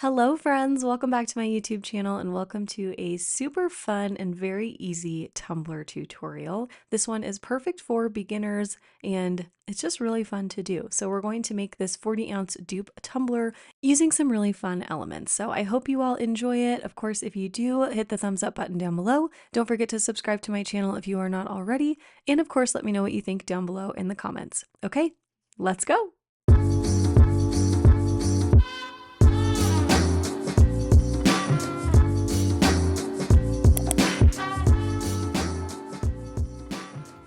Hello friends, welcome back to my YouTube channel and welcome to a super fun and very easy tumbler tutorial. This one is perfect for beginners and it's just really fun to do. So we're going to make this 40-ounce dupe tumbler using some really fun elements. So I hope you all enjoy it. Of course, if you do, hit the thumbs up button down below. Don't forget to subscribe to my channel if you are not already. And of course, let me know what you think down below in the comments. Okay, let's go.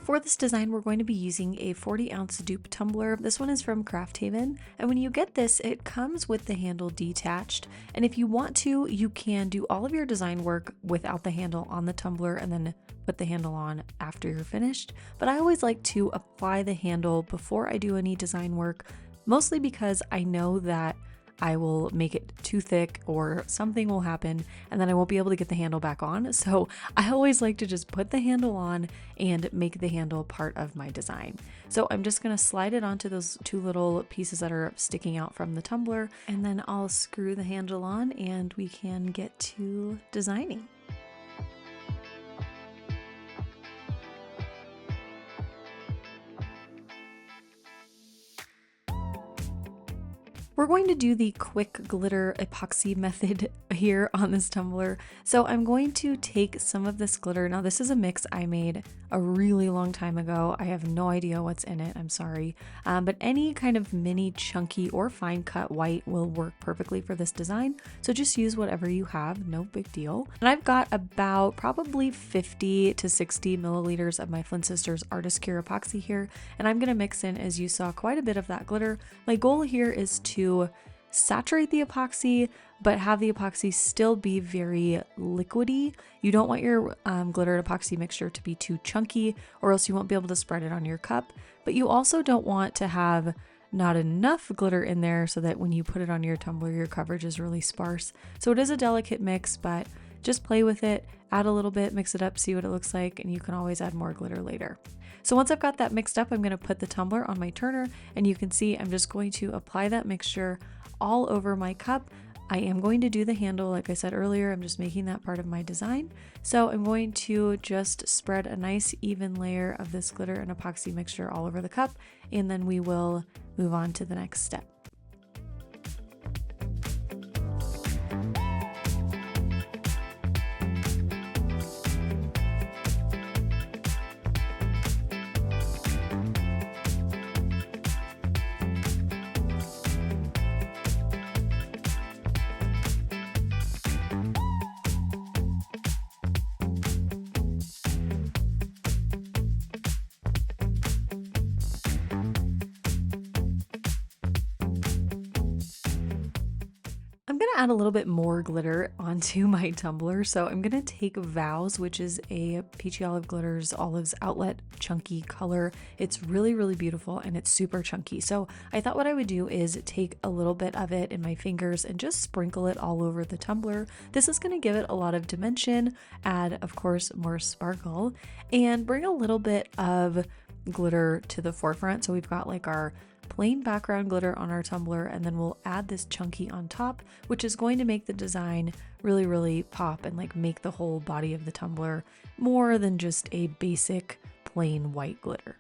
For this design, we're going to be using a 40-ounce dupe tumbler. This one is from Craft Haven, and when you get this, it comes with the handle detached. And if you want to, you can do all of your design work without the handle on the tumbler and then put the handle on after you're finished. But I always like to apply the handle before I do any design work, mostly because I know that I will make it too thick or something will happen and then I won't be able to get the handle back on. So I always like to just put the handle on and make the handle part of my design. So I'm just going to slide it onto those two little pieces that are sticking out from the tumbler, and then I'll screw the handle on and we can get to designing. We're going to do the quick glitter epoxy method here on this tumbler. So I'm going to take some of this glitter. Now this is a mix I made a really long time ago. I have no idea what's in it, I'm sorry. But any kind of mini chunky or fine cut white will work perfectly for this design. So just use whatever you have, no big deal. And I've got about probably 50 to 60 milliliters of my Flynn Sisters Artist Cure epoxy here. And I'm gonna mix in, as you saw, quite a bit of that glitter. My goal here is to saturate the epoxy, but have the epoxy still be very liquidy. You don't want your glitter epoxy mixture to be too chunky, or else you won't be able to spread it on your cup. But you also don't want to have not enough glitter in there so that when you put it on your tumbler, your coverage is really sparse. So it is a delicate mix, but just play with it, add a little bit, mix it up, see what it looks like, and you can always add more glitter later. So once I've got that mixed up, I'm going to put the tumbler on my turner, and you can see I'm just going to apply that mixture all over my cup. I am going to do the handle, like I said earlier, I'm just making that part of my design. So I'm going to just spread a nice even layer of this glitter and epoxy mixture all over the cup, and then we will move on to the next step. I'm going to add a little bit more glitter onto my tumbler. So I'm going to take Vows, which is a Peachy Olive Glitters Olives Outlet chunky color. It's really, really beautiful and it's super chunky. So I thought what I would do is take a little bit of it in my fingers and just sprinkle it all over the tumbler. This is going to give it a lot of dimension, add, of course, more sparkle, and bring a little bit of glitter to the forefront. So we've got like our plain background glitter on our tumbler, and then we'll add this chunky on top, which is going to make the design really, really pop and like make the whole body of the tumbler more than just a basic plain white glitter.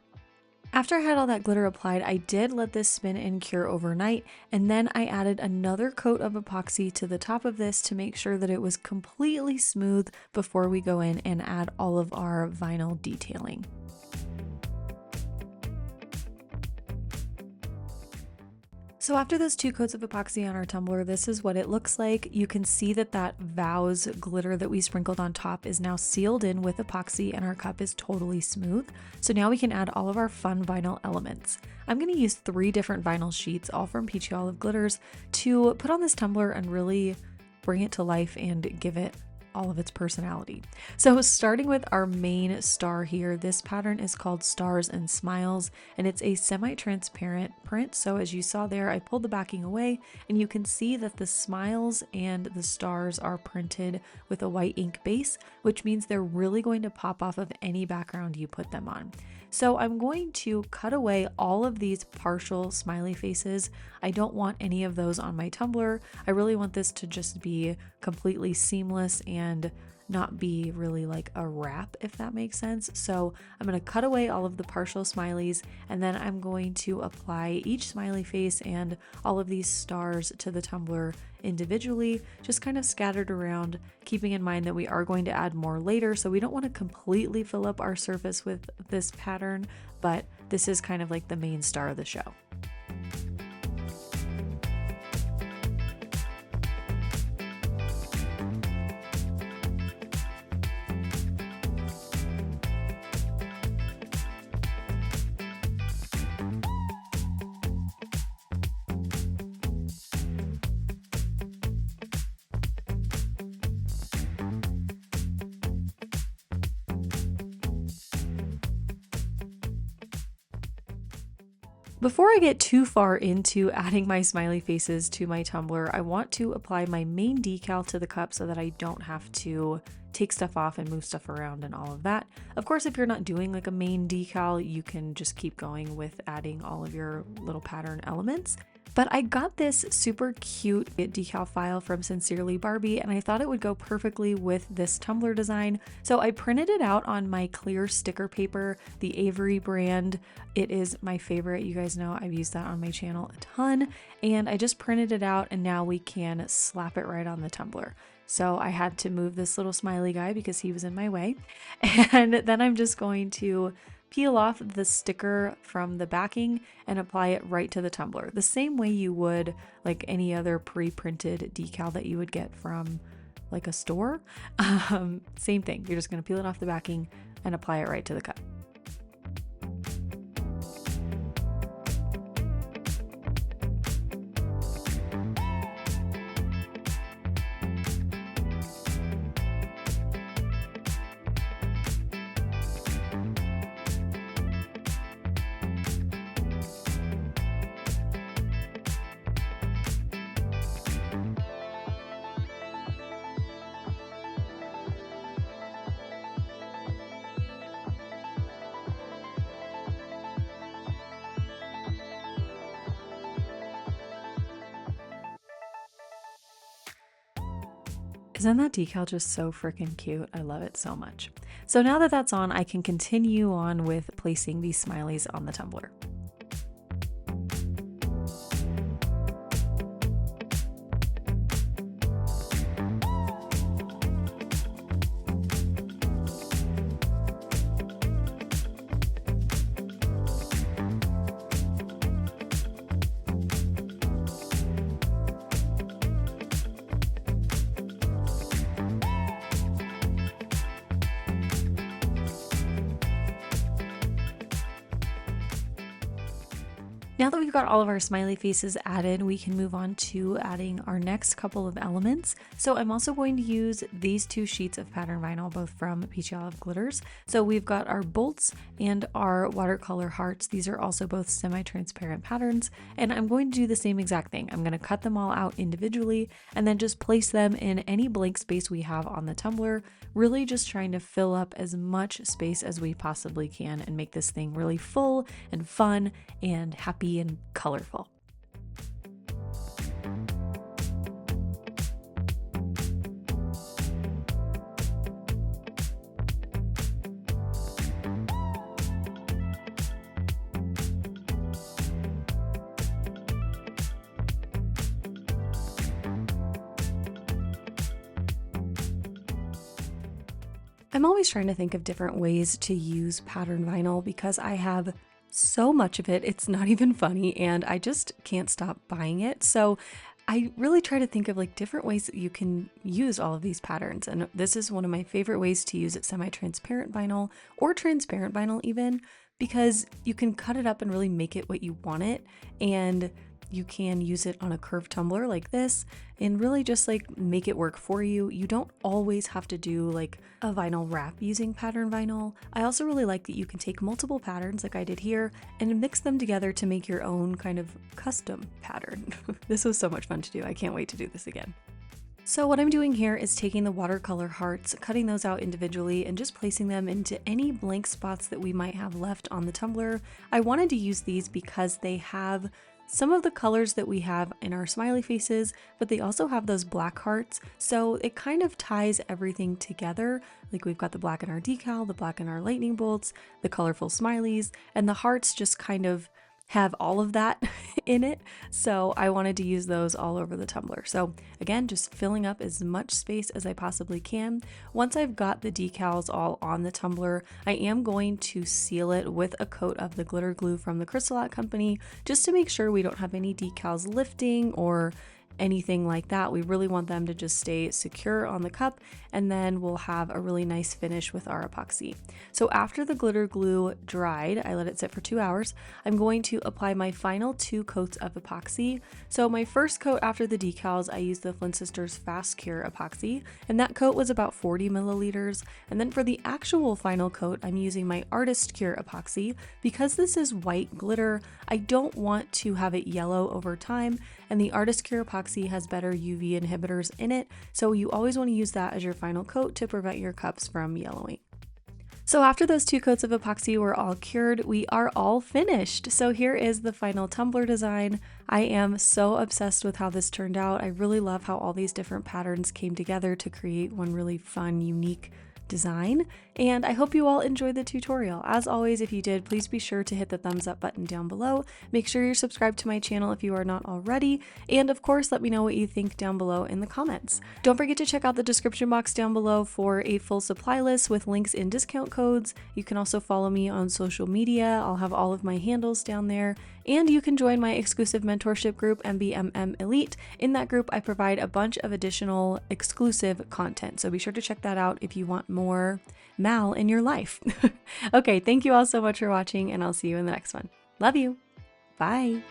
After I had all that glitter applied, I did let this spin and cure overnight, and then I added another coat of epoxy to the top of this to make sure that it was completely smooth before we go in and add all of our vinyl detailing. So after those two coats of epoxy on our tumbler, this is what it looks like. You can see that that Vows glitter that we sprinkled on top is now sealed in with epoxy and our cup is totally smooth. So now we can add all of our fun vinyl elements. I'm going to use 3 different vinyl sheets, all from Peachy Olive Glitters, to put on this tumbler and really bring it to life and give it all of its personality. So starting with our main star here, this pattern is called Stars and Smiles, and it's a semi-transparent print. So as you saw there, I pulled the backing away and you can see that the smiles and the stars are printed with a white ink base, which means they're really going to pop off of any background you put them on. So I'm going to cut away all of these partial smiley faces. I don't want any of those on my tumbler. I really want this to just be completely seamless and not be really like a wrap, if that makes sense. So I'm going to cut away all of the partial smileys, and then I'm going to apply each smiley face and all of these stars to the tumbler individually, just kind of scattered around, keeping in mind that we are going to add more later, so we don't want to completely fill up our surface with this pattern, but this is kind of like the main star of the show. Before I get too far into adding my smiley faces to my tumbler, I want to apply my main decal to the cup so that I don't have to take stuff off and move stuff around and all of that. Of course, if you're not doing like a main decal, you can just keep going with adding all of your little pattern elements. But I got this super cute decal file from Sincerely Barbie, and I thought it would go perfectly with this tumbler design. So I printed it out on my clear sticker paper, the Avery brand. It is my favorite. You guys know I've used that on my channel a ton, and I just printed it out, and now we can slap it right on the tumbler. So I had to move this little smiley guy because he was in my way. And then I'm just going to peel off the sticker from the backing and apply it right to the tumbler, the same way you would like any other pre-printed decal that you would get from like a store. Same thing. You're just going to peel it off the backing and apply it right to the cup. Isn't that decal just so freaking cute? I love it so much. So now that that's on, I can continue on with placing these smileys on the tumbler. Now that we've got all of our smiley faces added, we can move on to adding our next couple of elements. So I'm also going to use these two sheets of pattern vinyl, both from Peachy Olive Glitters. So we've got our bolts and our watercolor hearts. These are also both semi-transparent patterns, and I'm going to do the same exact thing. I'm going to cut them all out individually and then just place them in any blank space we have on the tumbler, really just trying to fill up as much space as we possibly can and make this thing really full and fun and happy and colorful. I'm always trying to think of different ways to use pattern vinyl because I have so much of it, it's not even funny, and I just can't stop buying it. So I really try to think of like different ways that you can use all of these patterns. And this is one of my favorite ways to use it, semi-transparent vinyl or transparent vinyl even, because you can cut it up and really make it what you want it. And you can use it on a curved tumbler like this and really just like make it work for you. You don't always have to do like a vinyl wrap using pattern vinyl. I also really like that you can take multiple patterns like I did here and mix them together to make your own kind of custom pattern. This was so much fun to do. I can't wait to do this again. So what I'm doing here is taking the watercolor hearts, cutting those out individually, and just placing them into any blank spots that we might have left on the tumbler. I wanted to use these because they have some of the colors that we have in our smiley faces, but they also have those black hearts, so it kind of ties everything together. Like we've got the black in our decal, the black in our lightning bolts, the colorful smileys, and the hearts just kind of have all of that in it. So I wanted to use those all over the tumbler. So again, just filling up as much space as I possibly can. Once I've got the decals all on the tumbler, I am going to seal it with a coat of the glitter glue from the CRYSTALAC company, just to make sure we don't have any decals lifting or anything like that. We really want them to just stay secure on the cup, and then we'll have a really nice finish with our epoxy. So after the glitter glue dried, I let it sit for 2 hours, I'm going to apply my final 2 coats of epoxy. So my first coat after the decals, I used the Flynn Sisters Fast Cure epoxy, and that coat was about 40 milliliters. And then for the actual final coat, I'm using my Artist Cure epoxy. Because this is white glitter, I don't want to have it yellow over time, and the Artist Cure epoxy has better UV inhibitors in it, so you always want to use that as your final coat to prevent your cups from yellowing. So after those 2 coats of epoxy were all cured, we are all finished. So here is the final tumbler design. I am so obsessed with how this turned out. I really love how all these different patterns came together to create one really fun, unique design, and I hope you all enjoyed the tutorial. As always, if you did, please be sure to hit the thumbs up button down below. Make sure you're subscribed to my channel if you are not already, and of course let me know what you think down below in the comments. Don't forget to check out the description box down below for a full supply list with links and discount codes. You can also follow me on social media. I'll have all of my handles down there, and you can join my exclusive mentorship group, BAMF Elite. In that group, I provide a bunch of additional exclusive content, so be sure to check that out if you want more Mal in your life. Okay, thank you all so much for watching, and I'll see you in the next one. Love you. Bye.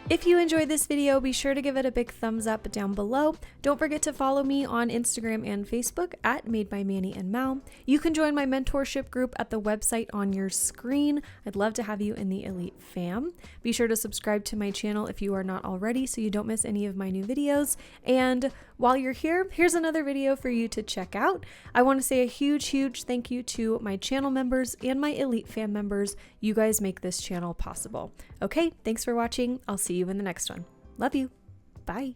If you enjoyed this video, be sure to give it a big thumbs up down below. Don't forget to follow me on Instagram and Facebook at Made by Manny and Mal. You can join my mentorship group at the website on your screen. I'd love to have you in the Elite fam. Be sure to subscribe to my channel if you are not already so you don't miss any of my new videos. And while you're here, here's another video for you to check out. I want to say a huge thank you to my channel members and my Elite fam members. You guys make this channel possible. Okay, thanks for watching. I'll see you in the next one. Love you. Bye.